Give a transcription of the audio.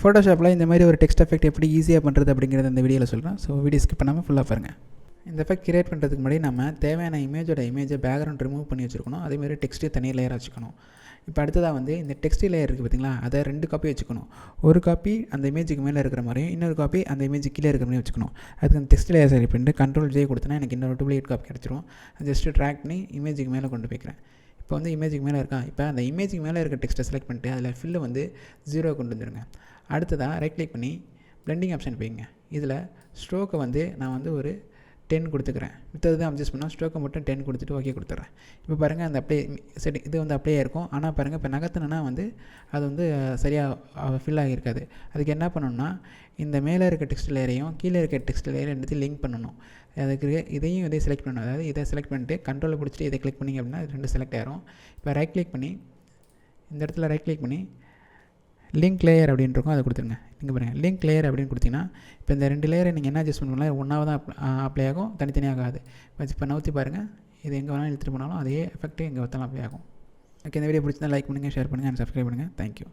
ஃபோட்டோஷாப்பில் இந்த மாதிரி ஒரு டெக்ஸ்ட் எஃபெக்ட் எப்படி ஈஸியாக பண்ணுறது அப்படிங்கிறத இந்த வீடியோவில் சொல்கிறேன். ஸோ வீடியோ ஸ்கிப் பண்ணாமல் ஃபுல்லாக பாருங்கள். இந்த எஃபெக்ட் கிரியேட் பண்ணுறதுக்கு முன்னாடி நம்ம தேவையான இமேஜை பேக்ரவுண்ட் ரிமூவ் பண்ணி வச்சுருக்கணும். அதேமாதிரி டெக்ஸ்ட்டு தனி லேயராக வச்சுக்கணும். இப்போ அடுத்ததாக வந்து இந்த டெக்ஸ்ட் லேயர் இருக்குது பார்த்திங்களா, அதை 2 காப்பி வச்சுக்கணும். ஒரு காப்பி அந்த இமேஜுக்கு மேலே இருக்கிற மாதிரியும் இன்னொரு காப்பி அந்த இமேஜுக்கு கீழே இருக்கிற மாதிரி வச்சுக்கணும். அதுக்கு அந்த டெக்ஸ்ட் லேயர் சரி பண்ணிட்டு Ctrl+J கொடுத்தனா எனக்கு இன்னொரு டூப்ளிகேட் காப்பி கிடச்சிரும். ஜஸ்ட்டு ட்ராக் பண்ணி இமேஜுக்கு மேலே கொண்டு போய்க்கிறேன். இப்போ வந்து இமேஜுக்கு மேலே இருக்கா, இப்போ அந்த இமேஜுக்கு மேலே இருக்க டெக்ஸ்ட்டை செலக்ட் பண்ணிட்டு அதில் ஃபில்லை வந்து 0 கொண்டு வந்துடுங்க. அடுத்ததாக ரைட் கிளிக் பண்ணி பிளெண்டிங் ஆப்ஷன் போய்ங்க. இதில் ஸ்ட்ரோக்கை வந்து நான் வந்து ஒரு 10 கொடுத்துக்கிறேன். மித்தது தான் அட்ஜஸ்ட் பண்ணால் ஸ்ட்ரோக்கை மட்டும் 10 கொடுத்துட்டு ஓகே கொடுத்துட்றேன். இப்போ பாருங்கள் அந்த அப்ளை செட்டிங் இது வந்து அப்ளை ஆகிருக்கும். ஆனால் பாருங்கள் இப்போ நகர்த்தினா வந்து அது வந்து சரியாக ஃபில் ஆகியிருக்காது. அதுக்கு என்ன பண்ணணும்னா இந்த மேலே இருக்க டெக்ஸ்ட் லேயரையும் கீழே இருக்க டெக்ஸ்ட் லேயரையும் எடுத்து லிங்க் பண்ணணும். அதுக்கு இதையும் செலக்ட் பண்ணணும். அதாவது இதை செலக்ட் பண்ணிட்டு கண்ட்ரோலை பிடிச்சிட்டு இதை கிளிக் பண்ணிங்க அப்படின்னா 2 செலக்ட் ஆகிரும். இப்போ ரைட் கிளிக் பண்ணி இந்த இடத்துல ரைட் கிளிக் பண்ணி லிங்க் லேயர் அப்படின்னு இருக்கும், அதை கொடுத்துருங்க. நீங்கள் பாருங்கள் லிங்க் லேயர் அப்படின்னு கொடுத்தீங்கன்னா இப்போ இந்த 2 லேயரை நீங்கள் என்ன அட்ஜஸ்ட் பண்ணலாம், ஒன்றாவது தான் அப்ளை ஆகும், தனித்தனியாக ஆகாது. இப்போ நவுத்தி பாருங்கள், இது எங்கே வேணாலும் இழுத்துட்டு போனாலும் அதே எஃபெக்ட்டு எங்கே வைத்தாலும் அப்ளை ஆகும். ஓகே, இந்த வீடியோ பிடிச்சிருந்தா லைக் பண்ணுங்கள், ஷேர் பண்ணுங்கள் அண்ட் சப்ஸ்கிரைப் பண்ணுங்கள். தேங்க்யூ.